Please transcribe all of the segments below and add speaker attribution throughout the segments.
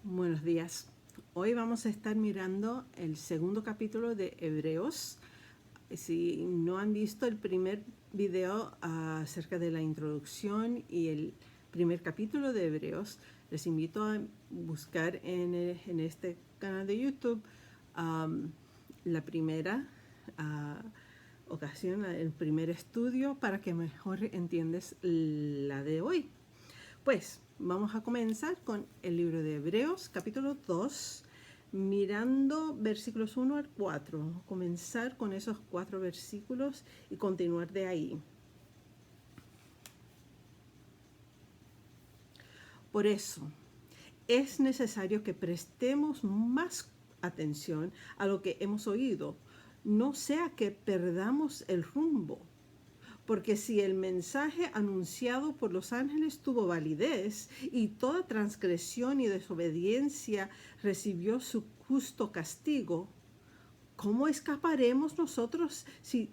Speaker 1: Buenos días. Hoy vamos a estar mirando el segundo capítulo de Hebreos. Si no han visto el primer video acerca de la introducción y el primer capítulo de Hebreos, les invito a buscar en este canal de YouTube la primera ocasión, el primer estudio para que mejor entiendas la de hoy. Pues vamos a comenzar con el libro de Hebreos, capítulo 2, mirando versículos 1 al 4. Comenzar con esos 4 versículos y continuar de ahí. Por eso, es necesario que prestemos más atención a lo que hemos oído, no sea que perdamos el rumbo. Porque si el mensaje anunciado por los ángeles tuvo validez y toda transgresión y desobediencia recibió su justo castigo, ¿cómo escaparemos nosotros si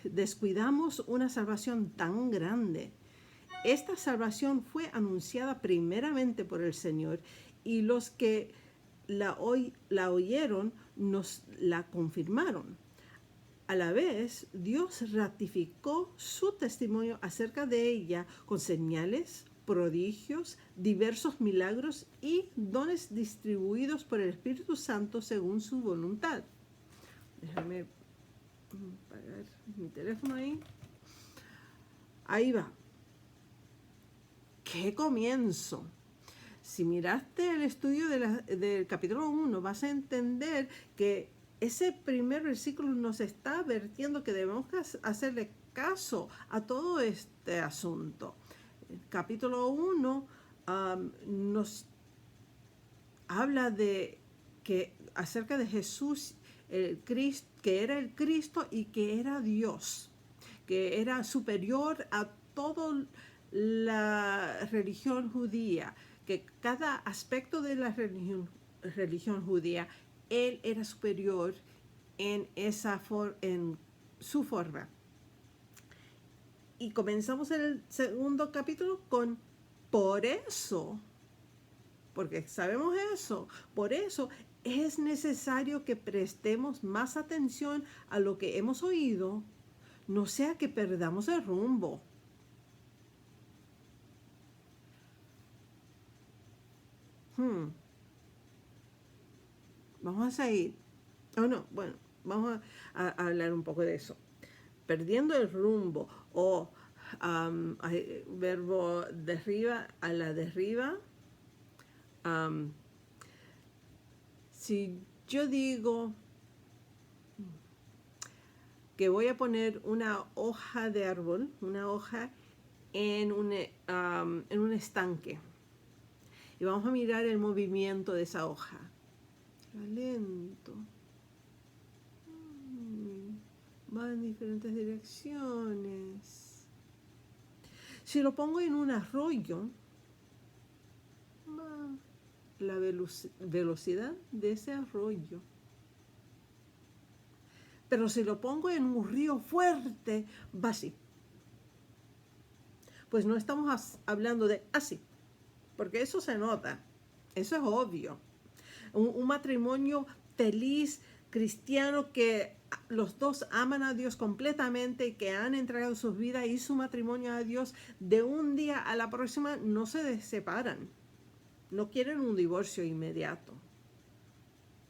Speaker 1: descuidamos una salvación tan grande? Esta salvación fue anunciada primeramente por el Señor y los que la oyeron nos la confirmaron. A la vez, Dios ratificó su testimonio acerca de ella con señales, prodigios, diversos milagros y dones distribuidos por el Espíritu Santo según su voluntad. Déjame apagar mi teléfono ahí. Ahí va. ¡Qué comienzo! Si miraste el estudio del capítulo 1, vas a entender que ese primer versículo nos está advirtiendo que debemos hacerle caso a todo este asunto. El capítulo 1 nos habla acerca de Jesús, el Cristo, que era el Cristo y que era Dios, que era superior a toda la religión judía, que cada aspecto de la religión judía, él era superior en su forma. Y comenzamos en el segundo capítulo con por eso, porque sabemos eso, por eso es necesario que prestemos más atención a lo que hemos oído, no sea que perdamos el rumbo. Vamos a seguir. Bueno, vamos a hablar un poco de eso. Perdiendo el rumbo o verbo derriba a la derriba. Si yo digo que voy a poner una hoja de árbol, una hoja en un estanque, y vamos a mirar el movimiento de esa hoja. Lento. Va en diferentes direcciones. Si lo pongo en un arroyo, la velocidad de ese arroyo. Pero si lo pongo en un río fuerte, va así. Pues no estamos hablando de así, porque eso se nota, eso es obvio. Un matrimonio feliz, cristiano, que los dos aman a Dios completamente y que han entregado sus vidas y su matrimonio a Dios, de un día a la próxima no se separan. No quieren un divorcio inmediato.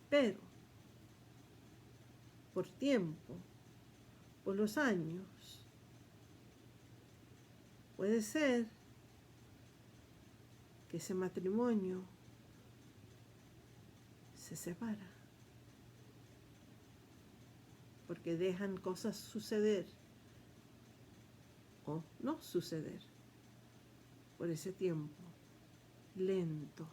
Speaker 1: Pero, por tiempo, por los años, puede ser que ese matrimonio se separa. Porque dejan cosas suceder o no suceder por ese tiempo lento.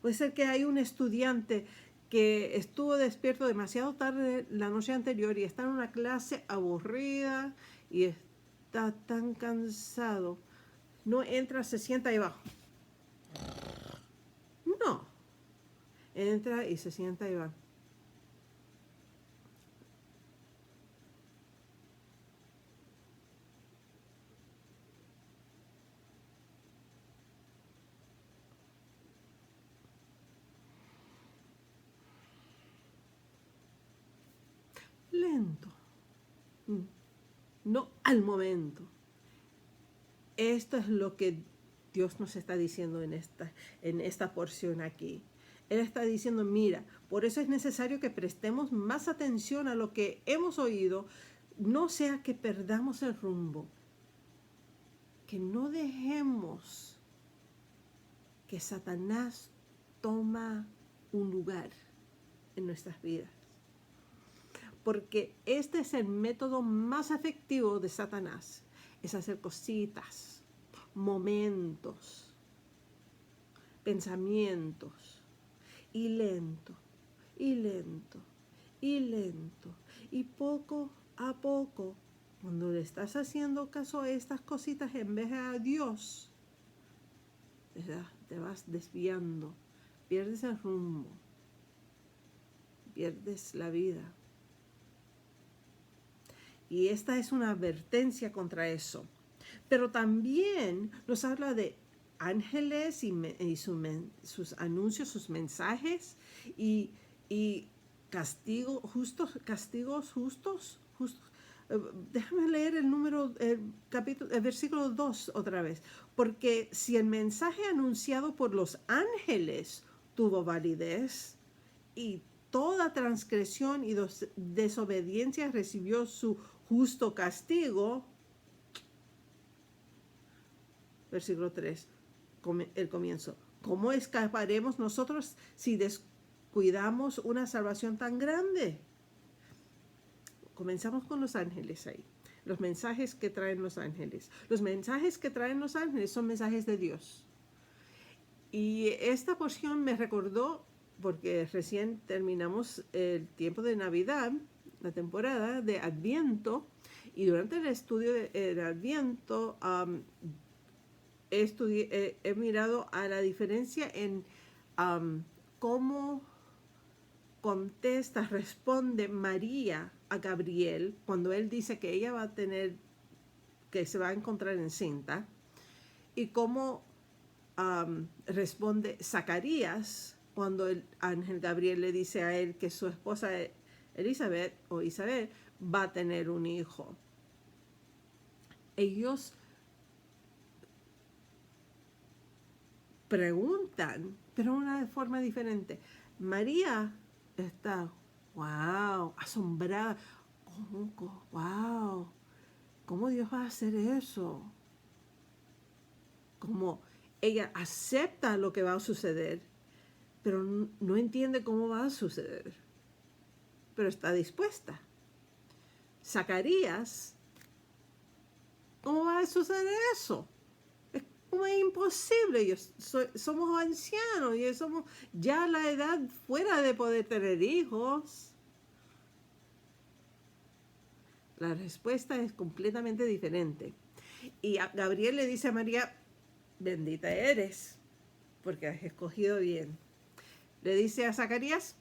Speaker 1: Puede ser que hay un estudiante que estuvo despierto demasiado tarde la noche anterior y está en una clase aburrida y está tan cansado. No entra, se sienta y va. No. Entra y se sienta y va. momento, no al momento. Esto es lo que Dios nos está diciendo en esta porción aquí. Él está diciendo, mira, por eso es necesario que prestemos más atención a lo que hemos oído, no sea que perdamos el rumbo, que no dejemos que Satanás toma un lugar en nuestras vidas. Porque este es el método más efectivo de Satanás, es hacer cositas, momentos, pensamientos, y lento, y lento, y lento, y poco a poco, cuando le estás haciendo caso a estas cositas en vez de a Dios, te vas desviando, pierdes el rumbo, pierdes la vida. Y esta es una advertencia contra eso. Pero también nos habla de ángeles y sus anuncios, sus mensajes y castigos justos. Déjame leer el versículo 2 otra vez. Porque si el mensaje anunciado por los ángeles tuvo validez y toda transgresión y desobediencia recibió su justo castigo, versículo 3, el comienzo. ¿Cómo escaparemos nosotros si descuidamos una salvación tan grande? Comenzamos con los ángeles ahí. Los mensajes que traen los ángeles. Los mensajes que traen los ángeles son mensajes de Dios. Y esta porción me recordó, porque recién terminamos el tiempo de Navidad, la temporada de Adviento, y durante el estudio del Adviento he mirado a la diferencia en cómo responde María a Gabriel cuando él dice que ella va a tener, que se va a encontrar encinta, y cómo responde Zacarías cuando el ángel Gabriel le dice a él que su esposa Elizabeth o Isabel va a tener un hijo. Ellos preguntan, pero de una forma diferente. María está, wow, asombrada. Wow, ¿cómo Dios va a hacer eso? Como ella acepta lo que va a suceder, pero no entiende cómo va a suceder. Pero está dispuesta. Zacarías, ¿cómo va a suceder eso? Es como imposible. Somos ancianos y somos ya la edad fuera de poder tener hijos. La respuesta es completamente diferente. Y Gabriel le dice a María, bendita eres, porque has escogido bien. Le dice a Zacarías,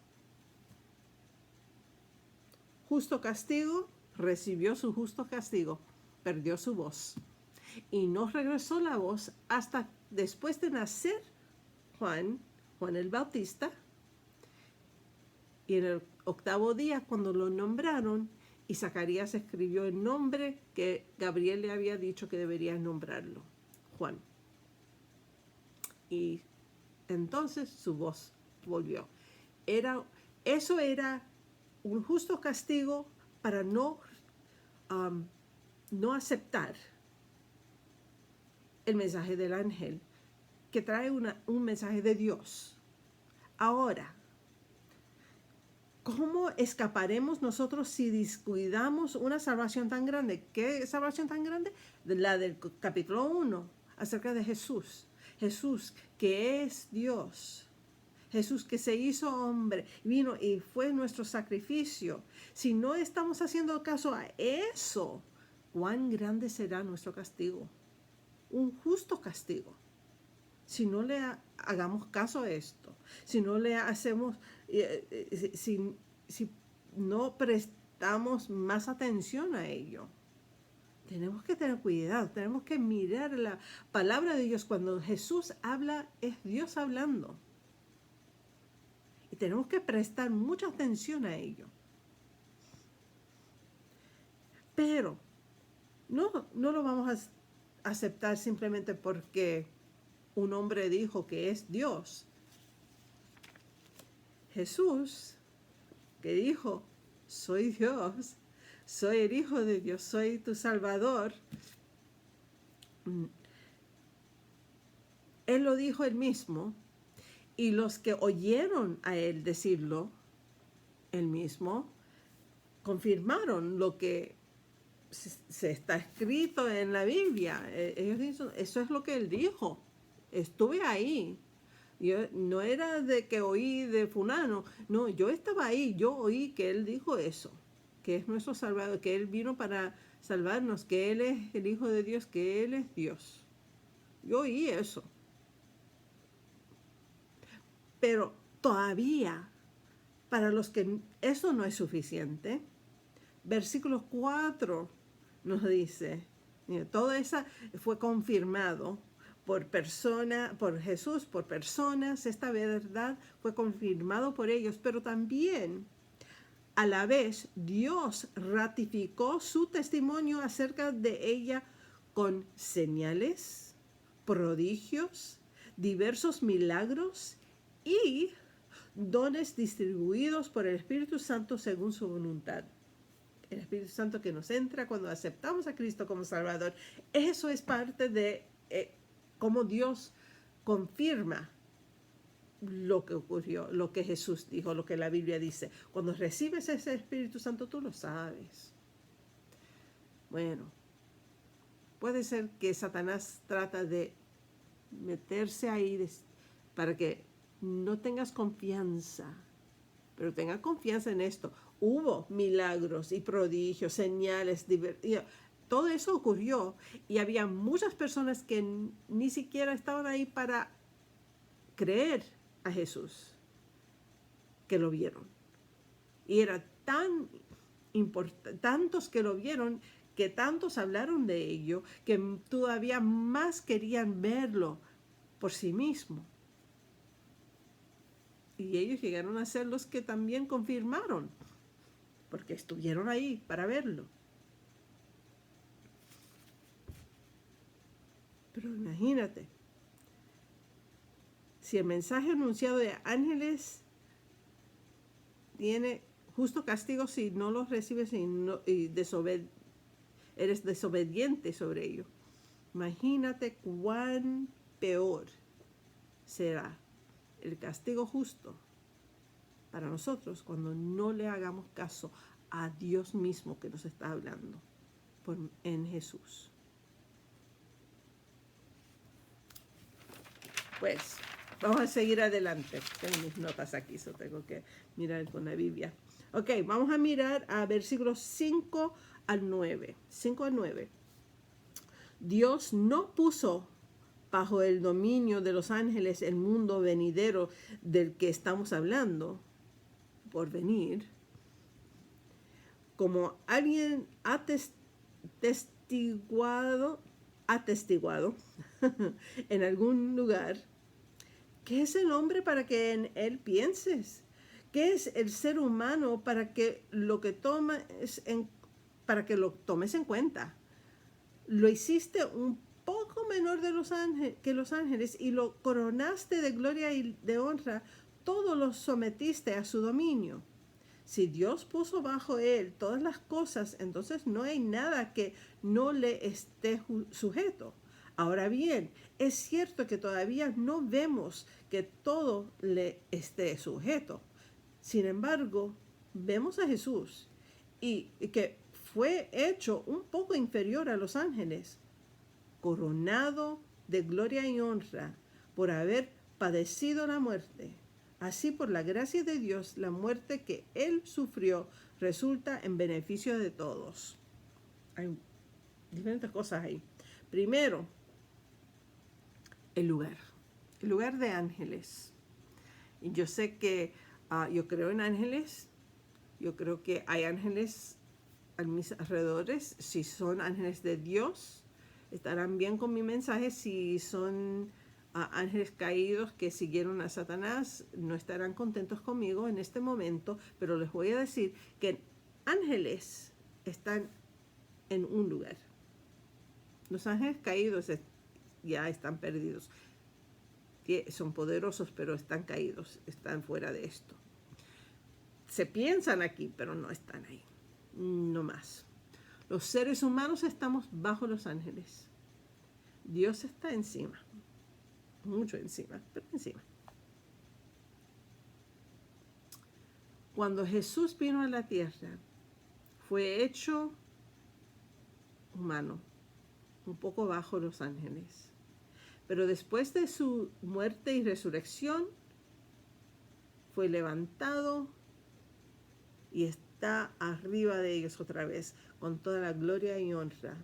Speaker 1: justo castigo, recibió su justo castigo, perdió su voz. Y no regresó la voz hasta después de nacer Juan el Bautista. Y en el 8º día, cuando lo nombraron, y Zacarías escribió el nombre que Gabriel le había dicho que debería nombrarlo, Juan. Y entonces su voz volvió. Eso era un justo castigo para no aceptar el mensaje del ángel, que trae un mensaje de Dios. Ahora, ¿cómo escaparemos nosotros si descuidamos una salvación tan grande? ¿Qué salvación tan grande? La del capítulo 1, acerca de Jesús. Jesús, que es Dios. Jesús que se hizo hombre, vino y fue nuestro sacrificio. Si no estamos haciendo caso a eso, ¿cuán grande será nuestro castigo? Un justo castigo. Si no le hagamos caso a esto, si no le hacemos, si no prestamos más atención a ello. Tenemos que tener cuidado, tenemos que mirar la palabra de Dios. Cuando Jesús habla, es Dios hablando. Y tenemos que prestar mucha atención a ello. Pero no lo vamos a aceptar simplemente porque un hombre dijo que es Dios. Jesús, que dijo, soy Dios, soy el Hijo de Dios, soy tu Salvador. Él lo dijo él mismo, y los que oyeron a él decirlo, él mismo, confirmaron lo que se está escrito en la Biblia. Ellos dicen, eso es lo que él dijo. Estuve ahí. Yo, no era de que oí de fulano, no, yo estaba ahí, yo oí que él dijo eso, que es nuestro Salvador, que él vino para salvarnos, que él es el Hijo de Dios, que él es Dios. Yo oí eso. Pero todavía, para los que eso no es suficiente, versículo 4 nos dice, todo eso fue confirmado por Jesús, por personas, esta verdad fue confirmado por ellos, pero también a la vez Dios ratificó su testimonio acerca de ella con señales, prodigios, diversos milagros y dones distribuidos por el Espíritu Santo según su voluntad. El Espíritu Santo que nos entra cuando aceptamos a Cristo como Salvador. Eso es parte de cómo Dios confirma lo que ocurrió, lo que Jesús dijo, lo que la Biblia dice. Cuando recibes ese Espíritu Santo, tú lo sabes. Bueno, puede ser que Satanás trata de meterse ahí para que no tengas confianza, pero tenga confianza en esto. Hubo milagros y prodigios, señales, todo eso ocurrió y había muchas personas que ni siquiera estaban ahí para creer a Jesús, que lo vieron. Y era tan importante, tantos que lo vieron, que tantos hablaron de ello, que todavía más querían verlo por sí mismo. Y ellos llegaron a ser los que también confirmaron, porque estuvieron ahí para verlo. Pero imagínate, si el mensaje anunciado de ángeles tiene justo castigo si no los recibes y eres desobediente sobre ello, imagínate cuán peor será el castigo justo para nosotros cuando no le hagamos caso a Dios mismo que nos está hablando en Jesús. Pues vamos a seguir adelante. Tengo mis notas aquí, so tengo que mirar con la Biblia. Ok, vamos a mirar a versículos 5 al 9. 5 al 9. Dios no puso bajo el dominio de los ángeles el mundo venidero del que estamos hablando, por venir, como alguien ha atestiguado en algún lugar. ¿Qué es el hombre para que en él pienses? ¿Qué es el ser humano para que lo tomes en cuenta? Lo hiciste un poco menor que los ángeles y lo coronaste de gloria y de honra, todo lo sometiste a su dominio. Si Dios puso bajo él todas las cosas, entonces no hay nada que no le esté sujeto. Ahora bien, es cierto que todavía no vemos que todo le esté sujeto. Sin embargo, vemos a Jesús y que fue hecho un poco inferior a los ángeles, coronado de gloria y honra por haber padecido la muerte. Así, por la gracia de Dios, la muerte que él sufrió resulta en beneficio de todos. Hay diferentes cosas ahí. Primero, el lugar de ángeles. Y yo sé que yo creo en ángeles, yo creo que hay ángeles a mis alrededores. Si son ángeles de Dios, estarán bien con mi mensaje. Si son ángeles caídos que siguieron a Satanás, no estarán contentos conmigo en este momento, pero les voy a decir que ángeles están en un lugar. Los ángeles caídos ya están perdidos. Son poderosos, pero están caídos, están fuera de esto. Se piensan aquí, pero no están ahí. No más. Los seres humanos estamos bajo los ángeles. Dios está encima. Mucho encima, pero encima. Cuando Jesús vino a la tierra, fue hecho humano, un poco bajo los ángeles. Pero después de su muerte y resurrección, fue levantado y está arriba de ellos otra vez, con toda la gloria y honra.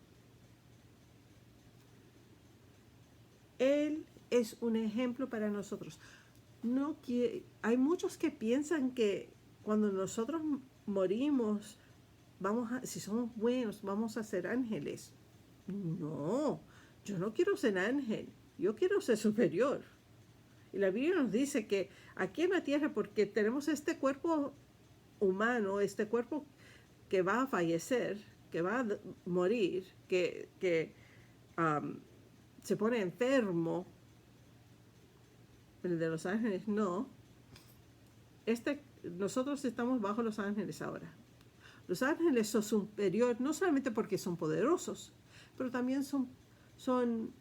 Speaker 1: Él es un ejemplo para nosotros. Hay muchos que piensan que cuando nosotros morimos, si somos buenos, vamos a ser ángeles. No, yo no quiero ser ángel, yo quiero ser superior. Y la Biblia nos dice que aquí en la tierra, porque tenemos este cuerpo humano, este cuerpo que va a fallecer, que va a morir, que se pone enfermo, el de los ángeles no. Nosotros estamos bajo los ángeles ahora. Los ángeles son superiores, no solamente porque son poderosos, pero también son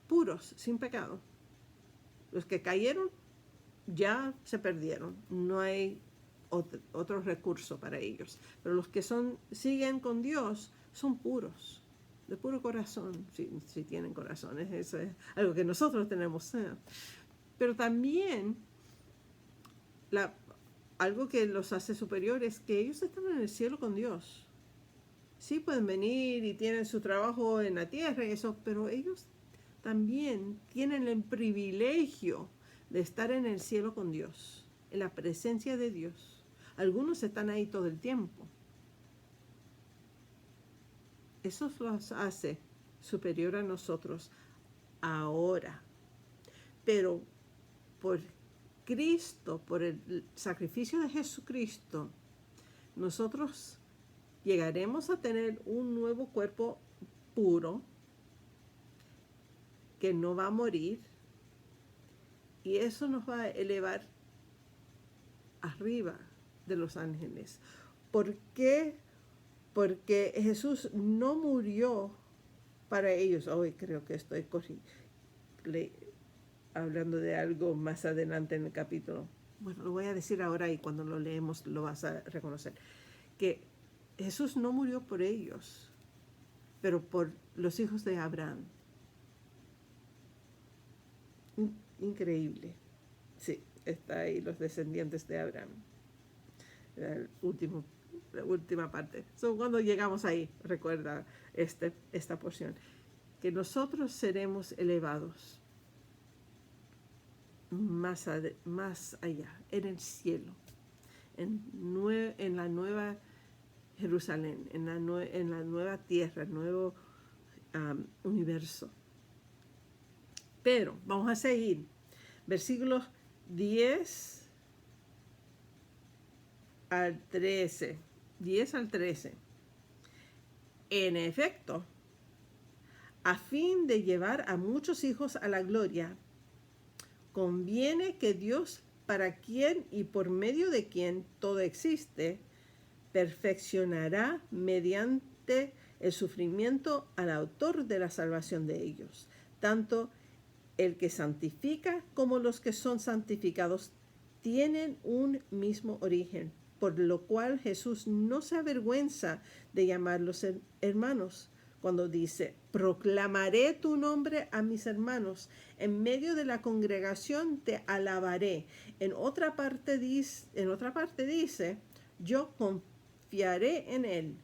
Speaker 1: puros, sin pecado. Los que cayeron ya se perdieron, no hay otro recurso para ellos. Pero los que siguen con Dios son puros, de puro corazón, si tienen corazones. Eso es algo que nosotros tenemos. Pero también algo que los hace superiores es que ellos están en el cielo con Dios. Sí pueden venir y tienen su trabajo en la tierra y eso, pero ellos también tienen el privilegio de estar en el cielo con Dios, en la presencia de Dios. Algunos están ahí todo el tiempo. Eso los hace superior a nosotros ahora. Pero por Cristo, por el sacrificio de Jesucristo, nosotros llegaremos a tener un nuevo cuerpo puro que no va a morir, y eso nos va a elevar arriba de los ángeles. ¿Por qué? Porque Jesús no murió para ellos. Hoy creo que estoy hablando de algo más adelante en el capítulo. Bueno, lo voy a decir ahora y cuando lo leemos lo vas a reconocer. Que Jesús no murió por ellos, pero por los hijos de Abraham. Increíble. Sí, está ahí los descendientes de Abraham. La última parte. Cuando llegamos ahí, recuerda esta porción. Que nosotros seremos elevados más allá, en el cielo, en la nueva Jerusalén, en la nueva tierra, el nuevo universo. Pero vamos a seguir. Versículos 10 al 13. 10 al 13. En efecto, a fin de llevar a muchos hijos a la gloria, conviene que Dios, para quien y por medio de quien todo existe, perfeccionará mediante el sufrimiento al autor de la salvación de ellos. Tanto el que santifica como los que son santificados tienen un mismo origen, por lo cual Jesús no se avergüenza de llamarlos hermanos, cuando dice: proclamaré tu nombre a mis hermanos, en medio de la congregación te alabaré. En otra parte dice: yo confiaré en él.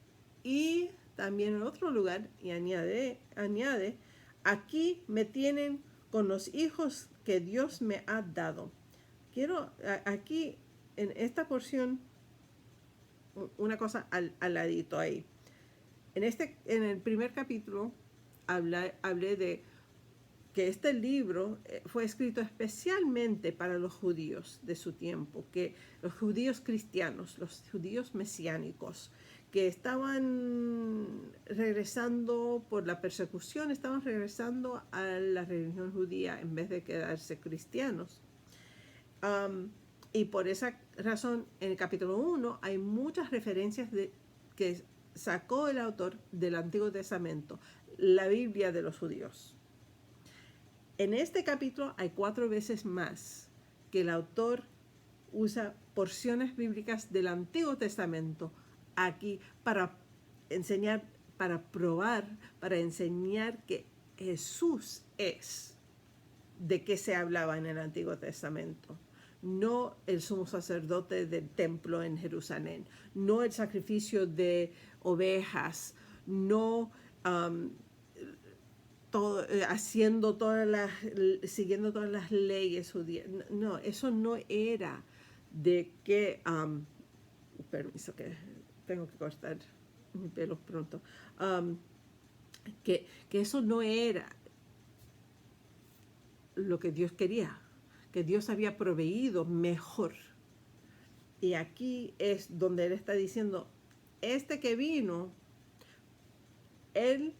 Speaker 1: Y también en otro lugar, y añade, aquí me tienen con los hijos que Dios me ha dado. Quiero aquí, en esta porción, una cosa al ladito ahí. En el primer capítulo hablé de que este libro fue escrito especialmente para los judíos de su tiempo, que los judíos cristianos, los judíos mesiánicos, que estaban regresando por la persecución, estaban regresando a la religión judía en vez de quedarse cristianos. Y por esa razón, en el capítulo 1 hay muchas referencias que sacó el autor del Antiguo Testamento, la Biblia de los judíos. En este capítulo hay 4 veces más que el autor usa porciones bíblicas del Antiguo Testamento aquí para enseñar, para probar, para enseñar que Jesús es de qué se hablaba en el Antiguo Testamento. No el sumo sacerdote del templo en Jerusalén, no el sacrificio de ovejas, no siguiendo todas las leyes judías. No, eso no era de que, permiso que tengo que cortar mi pelo pronto, que eso no era lo que Dios quería, que Dios había proveído mejor. Y aquí es donde Él está diciendo, este que vino, Él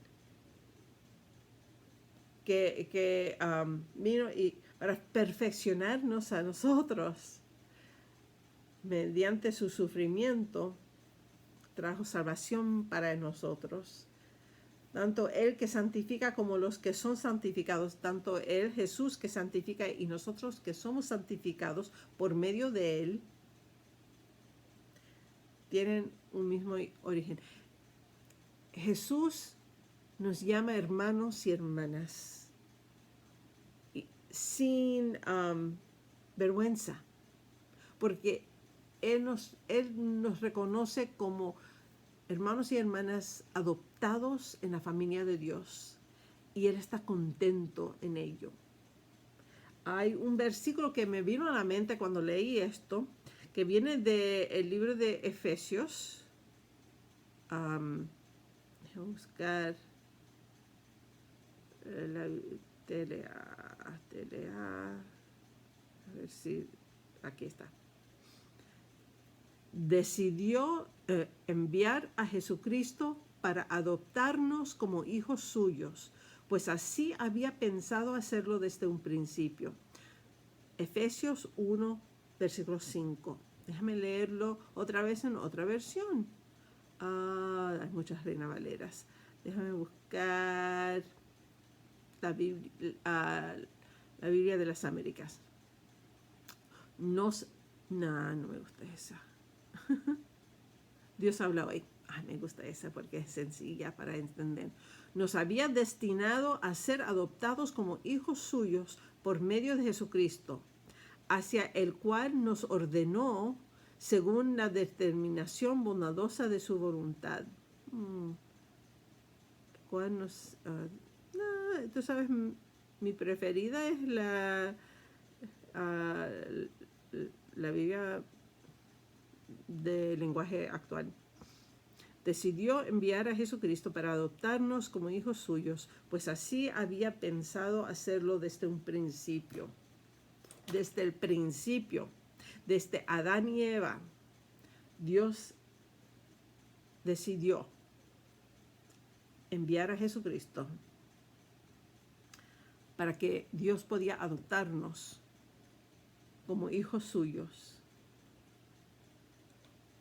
Speaker 1: que vino y para perfeccionarnos a nosotros, mediante su sufrimiento, trajo salvación para nosotros. Tanto Él que santifica como los que son santificados, tanto Él, Jesús, que santifica y nosotros que somos santificados por medio de Él, tienen un mismo origen. Jesús nos llama hermanos y hermanas sin vergüenza, porque Él nos reconoce como hermanos y hermanas adoptados en la familia de Dios, y Él está contento en ello. Hay un versículo que me vino a la mente cuando leí esto, que viene del libro de Efesios. Déjame buscar la a ver si aquí está. Decidió enviar a Jesucristo para adoptarnos como hijos suyos, pues así había pensado hacerlo desde un principio. Efesios 1, versículo 5. Déjame leerlo otra vez en otra versión. Hay muchas Reina Valeras. Déjame buscar la Biblia de las Américas. No me gusta esa. Dios habla hoy. Me gusta esa porque es sencilla para entender. Nos había destinado a ser adoptados como hijos suyos por medio de Jesucristo, hacia el cual nos ordenó según la determinación bondadosa de su voluntad. ¿Cuál nos? Tú sabes, mi preferida es la Biblia de lenguaje actual. Decidió enviar a Jesucristo para adoptarnos como hijos suyos, pues así había pensado hacerlo desde un principio. Desde el principio, desde Adán y Eva, Dios decidió enviar a Jesucristo para que Dios podía adoptarnos como hijos suyos.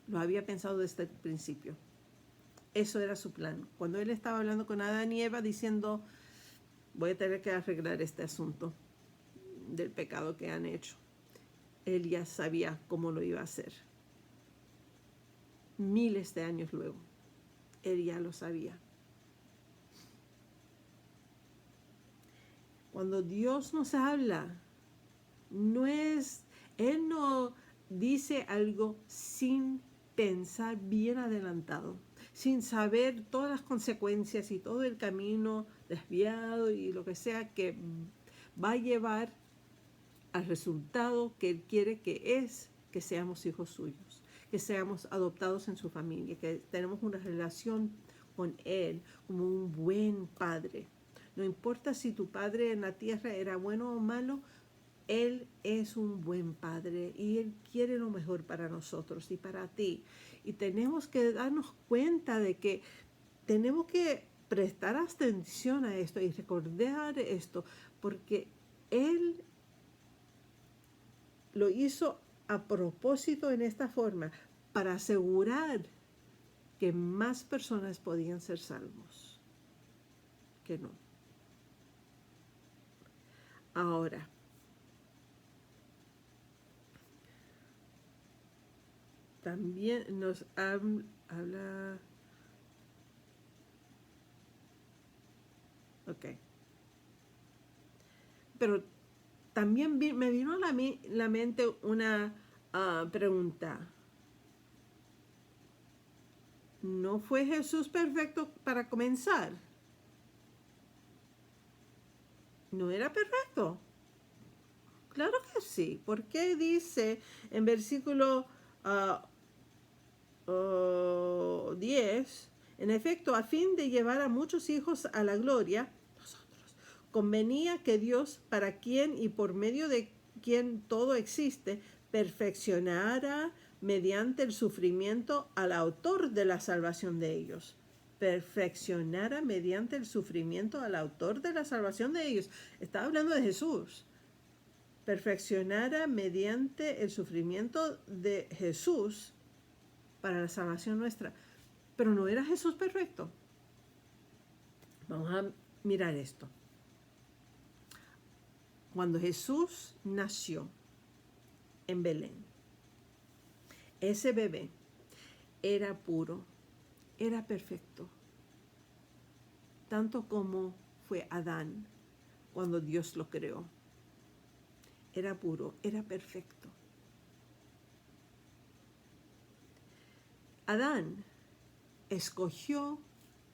Speaker 1: Lo había pensado desde el principio. Eso era su plan. Cuando Él estaba hablando con Adán y Eva diciendo, voy a tener que arreglar este asunto del pecado que han hecho, Él ya sabía cómo lo iba a hacer. Miles de años luego, Él ya lo sabía. Cuando Dios nos habla, Él no dice algo sin pensar bien adelantado, sin saber todas las consecuencias y todo el camino desviado y lo que sea que va a llevar al resultado que Él quiere, que seamos hijos suyos, que seamos adoptados en su familia, que tenemos una relación con Él como un buen padre. No importa si tu padre en la tierra era bueno o malo, Él es un buen padre y Él quiere lo mejor para nosotros y para ti. Y tenemos que darnos cuenta de que tenemos que prestar atención a esto y recordar esto, porque Él lo hizo a propósito en esta forma, para asegurar que más personas podían ser salvos que no. Ahora, también nos habla. Ok. Pero también me vino a la mente una pregunta. ¿No fue Jesús perfecto para comenzar? ¿No era perfecto? Claro que sí. ¿Por qué dice en versículo 10, en efecto, a fin de llevar a muchos hijos a la gloria, nosotros, convenía que Dios, para quien y por medio de quien todo existe, perfeccionara mediante el sufrimiento al autor de la salvación de ellos. Perfeccionara mediante el sufrimiento al autor de la salvación de ellos. Está hablando de Jesús. Perfeccionara mediante el sufrimiento de Jesús para la salvación nuestra. Pero no era Jesús perfecto. Vamos a mirar esto. Cuando Jesús nació en Belén, ese bebé era puro, era perfecto, tanto como fue Adán cuando Dios lo creó. Era puro, era perfecto. Adán escogió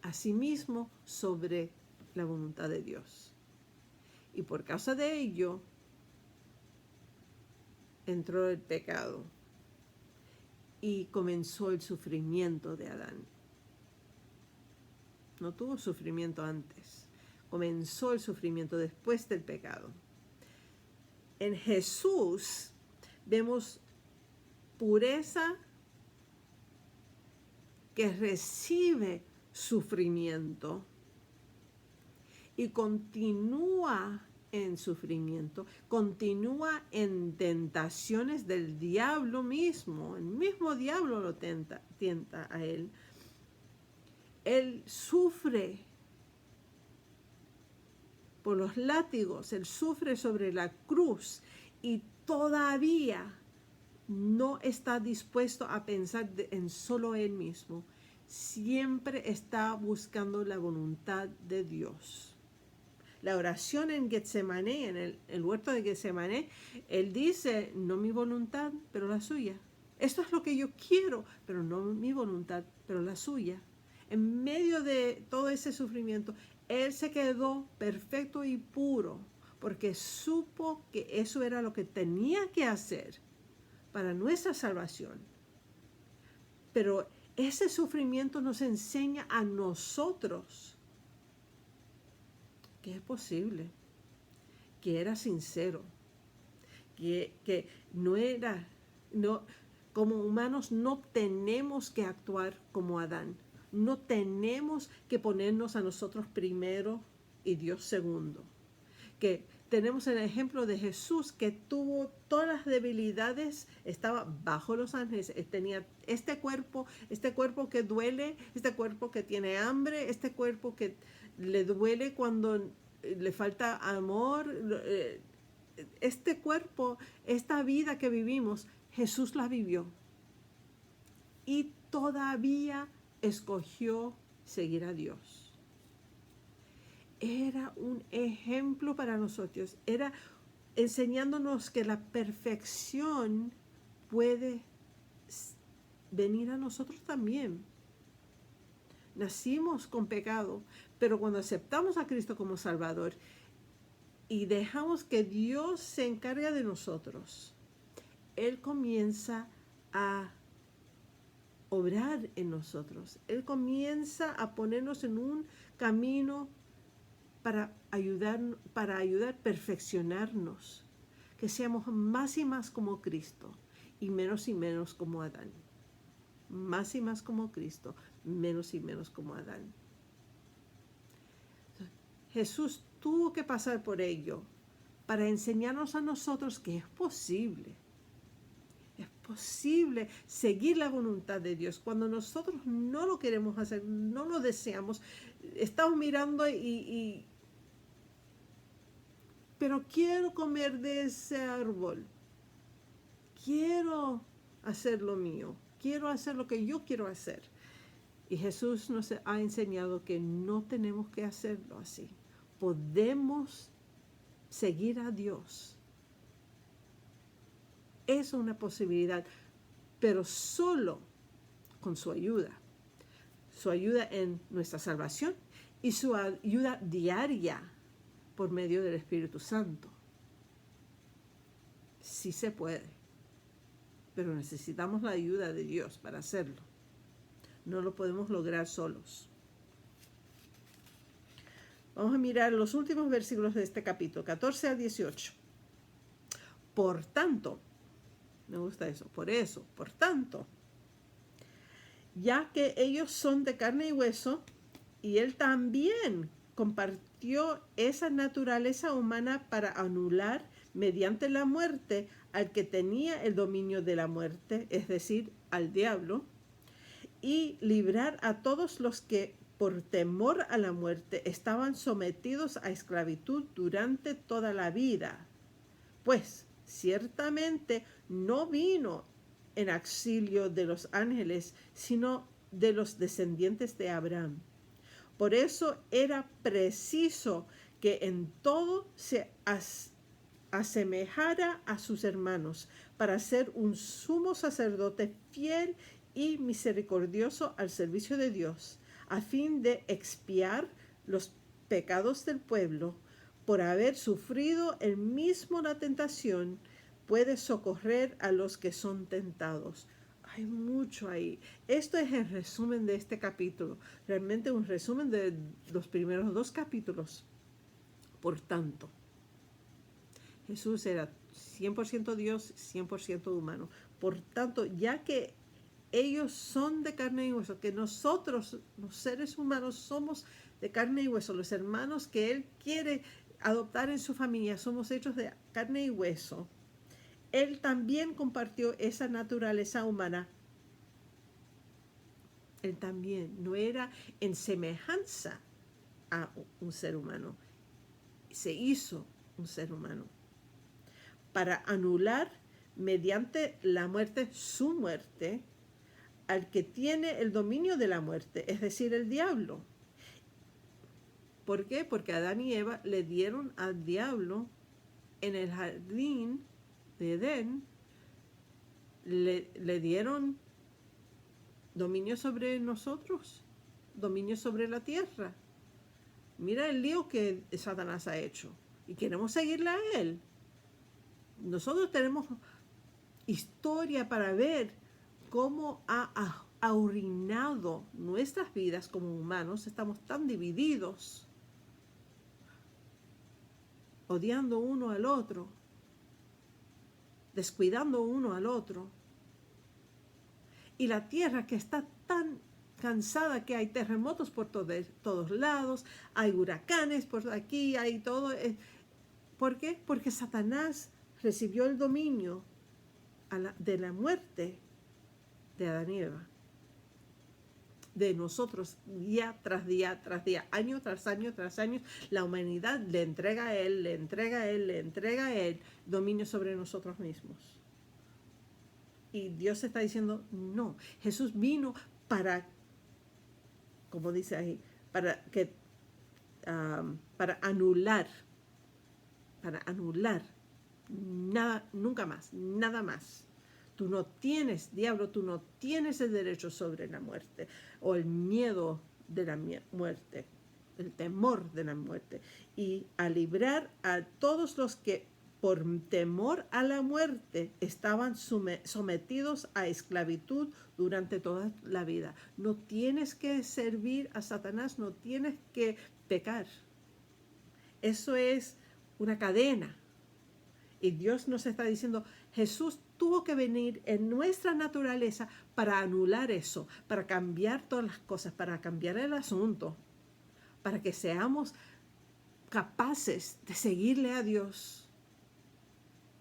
Speaker 1: a sí mismo sobre la voluntad de Dios. Y por causa de ello, entró el pecado y comenzó el sufrimiento de Adán. No tuvo sufrimiento antes. Comenzó el sufrimiento después del pecado. En Jesús vemos pureza que recibe sufrimiento y continúa en sufrimiento, continúa en tentaciones del diablo mismo. El mismo diablo lo tienta a él. Él sufre por los látigos, él sufre sobre la cruz y todavía no está dispuesto a pensar en solo él mismo. Siempre está buscando la voluntad de Dios. La oración en Getsemaní, en el huerto de Getsemaní, él dice, no mi voluntad, pero la suya. Esto es lo que yo quiero, pero no mi voluntad, pero la suya. En medio de todo ese sufrimiento, él se quedó perfecto y puro, porque supo que eso era lo que tenía que hacer para nuestra salvación. Pero ese sufrimiento nos enseña a nosotros que es posible, que era sincero, que no era, no, como humanos no tenemos que actuar como Adán, no tenemos que ponernos a nosotros primero y Dios segundo, que tenemos el ejemplo de Jesús que tuvo todas las debilidades, estaba bajo los ángeles, tenía este cuerpo que duele, este cuerpo que tiene hambre, este cuerpo que le duele cuando le falta amor, este cuerpo, esta vida que vivimos, Jesús la vivió y todavía escogió seguir a Dios. Era un ejemplo para nosotros, era enseñándonos que la perfección puede venir a nosotros también. Nacimos con pecado, pero cuando aceptamos a Cristo como Salvador y dejamos que Dios se encargue de nosotros, Él comienza a obrar en nosotros. Él comienza a ponernos en un camino para ayudar a perfeccionarnos. que seamos más y más como Cristo y menos como Adán. Más y más como Cristo, menos y menos como Adán. Jesús tuvo que pasar por ello para enseñarnos a nosotros que es posible. Es posible seguir la voluntad de Dios. Cuando nosotros no lo queremos hacer, no lo deseamos, estamos mirando pero quiero comer de ese árbol. Quiero hacer lo mío. Quiero hacer lo que yo quiero hacer. Y Jesús nos ha enseñado que no tenemos que hacerlo así. Podemos seguir a Dios. Es una posibilidad, pero solo con su ayuda. Su ayuda en nuestra salvación y su ayuda diaria por medio del Espíritu Santo. Sí se puede, pero necesitamos la ayuda de Dios para hacerlo. No lo podemos lograr solos. Vamos a mirar los últimos versículos de este capítulo, 14 al 18. Por tanto, me gusta eso, por tanto, ya que ellos son de carne y hueso, y él también compartió esa naturaleza humana para anular mediante la muerte al que tenía el dominio de la muerte, es decir, al diablo, y librar a todos los que por temor a la muerte estaban sometidos a esclavitud durante toda la vida. Pues ciertamente no vino en auxilio de los ángeles, sino de los descendientes de Abraham. Por eso era preciso que en todo se asemejara a sus hermanos, para ser un sumo sacerdote fiel y misericordioso al servicio de Dios, a fin de expiar los pecados del pueblo. Por haber sufrido el mismo la tentación, puede socorrer a los que son tentados. Hay mucho ahí. Esto es el resumen de este capítulo. Realmente un resumen de los primeros 2 capítulos. Por tanto, Jesús era 100% Dios, 100% humano. Por tanto, ya que ellos son de carne y hueso, que nosotros, los seres humanos, somos de carne y hueso, los hermanos que Él quiere adoptar en su familia, somos hechos de carne y hueso. Él también compartió esa naturaleza humana. Él también no era en semejanza a un ser humano. Se hizo un ser humano para anular mediante la muerte su muerte al que tiene el dominio de la muerte, es decir, el diablo. ¿Por qué? Porque Adán y Eva le dieron al diablo en el jardín de Edén, le dieron dominio sobre nosotros, dominio sobre la tierra. Mira el lío que Satanás ha hecho y queremos seguirle a él. Nosotros tenemos historia para ver cómo ha arruinado nuestras vidas como humanos. Estamos tan divididos, odiando uno al otro, descuidando uno al otro. Y la tierra que está tan cansada que hay terremotos por todos lados, hay huracanes por aquí, hay todo. ¿Por qué? Porque Satanás recibió el dominio de la muerte de Adán y Eva, de nosotros, día tras día tras día, año tras año tras año. La humanidad le entrega a él, le entrega a él, le entrega a él dominio sobre nosotros mismos. Y Dios está diciendo, no, Jesús vino para, como dice ahí, para anular, nada, nunca más, nada más. Tú no tienes, diablo, tú no tienes el derecho sobre la muerte o el miedo de la muerte, el temor de la muerte. Y a librar a todos los que por temor a la muerte estaban sometidos a esclavitud durante toda la vida. No tienes que servir a Satanás, no tienes que pecar. Eso es una cadena. Y Dios nos está diciendo, Jesús tuvo que venir en nuestra naturaleza para anular eso, para cambiar todas las cosas, para cambiar el asunto, para que seamos capaces de seguirle a Dios.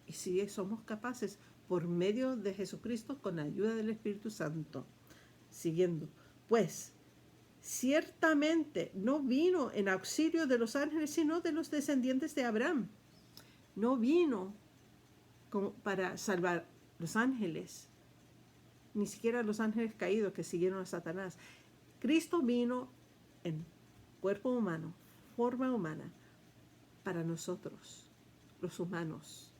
Speaker 1: Y si somos capaces por medio de Jesucristo con la ayuda del Espíritu Santo. Siguiendo, pues ciertamente no vino en auxilio de los ángeles, sino de los descendientes de Abraham. No vino para salvar los ángeles, ni siquiera los ángeles caídos que siguieron a Satanás. Cristo vino en cuerpo humano, forma humana, para nosotros, los humanos,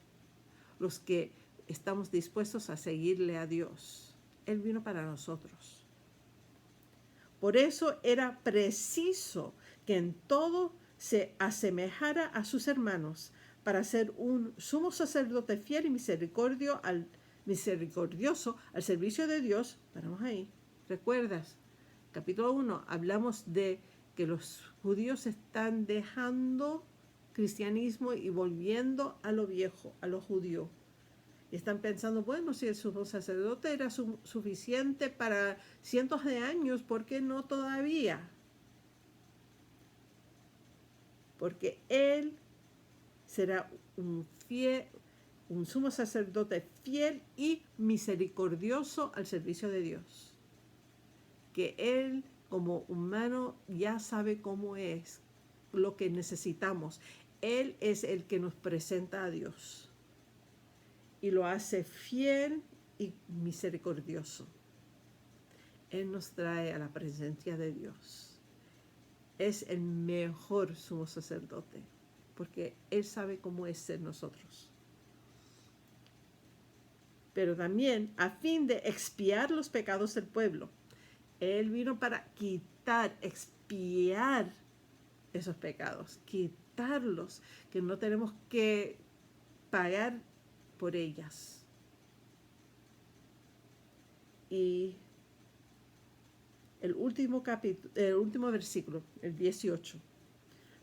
Speaker 1: los que estamos dispuestos a seguirle a Dios. Él vino para nosotros. Por eso era preciso que en todo se asemejara a sus hermanos, para ser un sumo sacerdote fiel y misericordioso al servicio de Dios. Paramos ahí. ¿Recuerdas? Capítulo 1, hablamos de que los judíos están dejando cristianismo y volviendo a lo viejo, a lo judío. Y están pensando, bueno, si el sumo sacerdote era suficiente para cientos de años, ¿por qué no todavía? Porque él será un sumo sacerdote fiel y misericordioso al servicio de Dios. Que él, como humano, ya sabe cómo es, lo que necesitamos. Él es el que nos presenta a Dios y lo hace fiel y misericordioso. Él nos trae a la presencia de Dios. Es el mejor sumo sacerdote, porque Él sabe cómo es ser nosotros. Pero también a fin de expiar los pecados del pueblo. Él vino para expiar esos pecados, quitarlos, que no tenemos que pagar por ellas. Y el último versículo, el 18.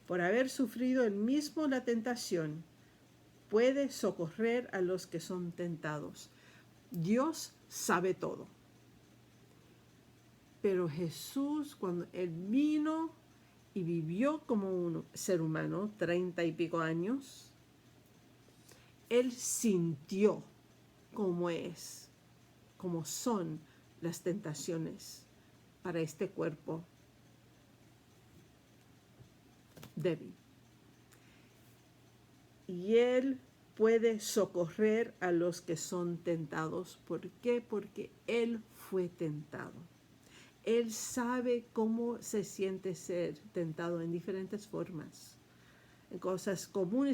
Speaker 1: Por haber sufrido él mismo la tentación, puede socorrer a los que son tentados. Dios sabe todo. Pero Jesús, cuando él vino y vivió como un ser humano, 30 y pico años, él sintió cómo son las tentaciones para este cuerpo débil. Y él puede socorrer a los que son tentados. ¿Por qué? Porque él fue tentado. Él sabe cómo se siente ser tentado en diferentes formas. En cosas común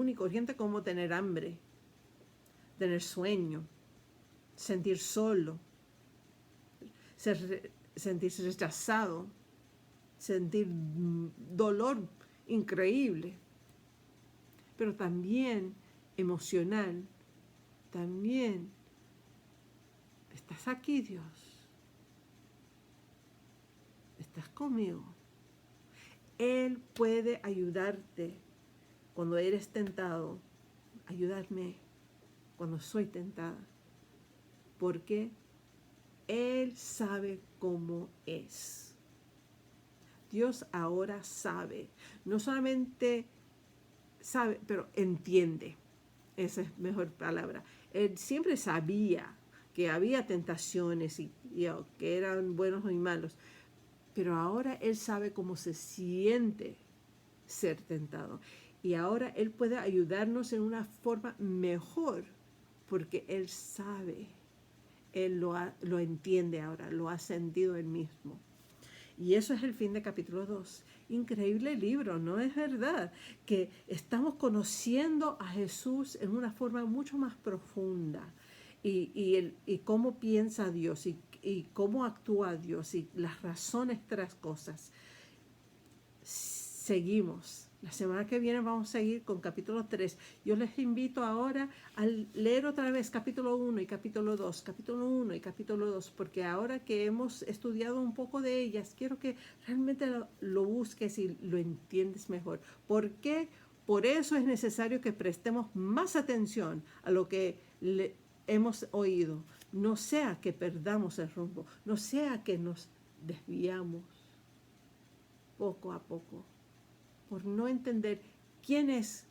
Speaker 1: y corriente, como tener hambre, tener sueño, sentir solo, sentirse rechazado, sentir dolor increíble, pero también emocional. También, ¿estás aquí, Dios? ¿Estás conmigo? Él puede ayudarte cuando eres tentado, ayudarme cuando soy tentada, porque Él sabe cómo es. Dios ahora sabe, no solamente sabe, pero entiende. Esa es mejor palabra. Él siempre sabía que había tentaciones y que eran buenos y malos, pero ahora Él sabe cómo se siente ser tentado. Y ahora Él puede ayudarnos en una forma mejor, porque Él sabe, Él lo entiende ahora, lo ha sentido Él mismo. Y eso es el fin de capítulo 2. Increíble libro, ¿no es verdad? Que estamos conociendo a Jesús en una forma mucho más profunda. Y cómo piensa Dios y cómo actúa Dios y las razones tras cosas. Seguimos. La semana que viene vamos a seguir con capítulo 3. Yo les invito ahora a leer otra vez capítulo 1 y capítulo 2, capítulo 1 y capítulo 2, porque ahora que hemos estudiado un poco de ellas, quiero que realmente lo busques y lo entiendes mejor. ¿Por qué Por eso es necesario que prestemos más atención a lo que hemos oído. No sea que perdamos el rumbo, no sea que nos desviamos poco a poco por no entender quién es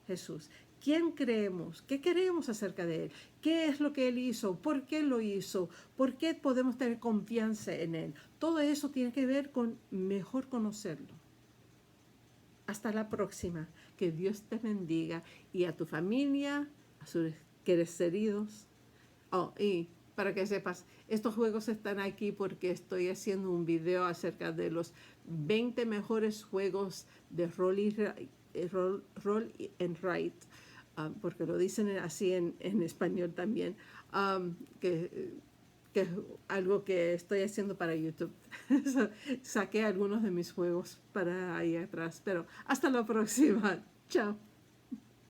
Speaker 1: Jesús, quién creemos, qué queremos acerca de Él, qué es lo que Él hizo, por qué lo hizo, por qué podemos tener confianza en Él. Todo eso tiene que ver con mejor conocerlo. Hasta la próxima. Que Dios te bendiga y a tu familia, a sus queridos. Oh, y para que sepas, estos juegos están aquí porque estoy haciendo un video acerca de los 20 mejores juegos de roll and write, porque lo dicen así en español también, que es algo que estoy haciendo para YouTube. Saqué algunos de mis juegos para ahí atrás, pero hasta la próxima. Chao.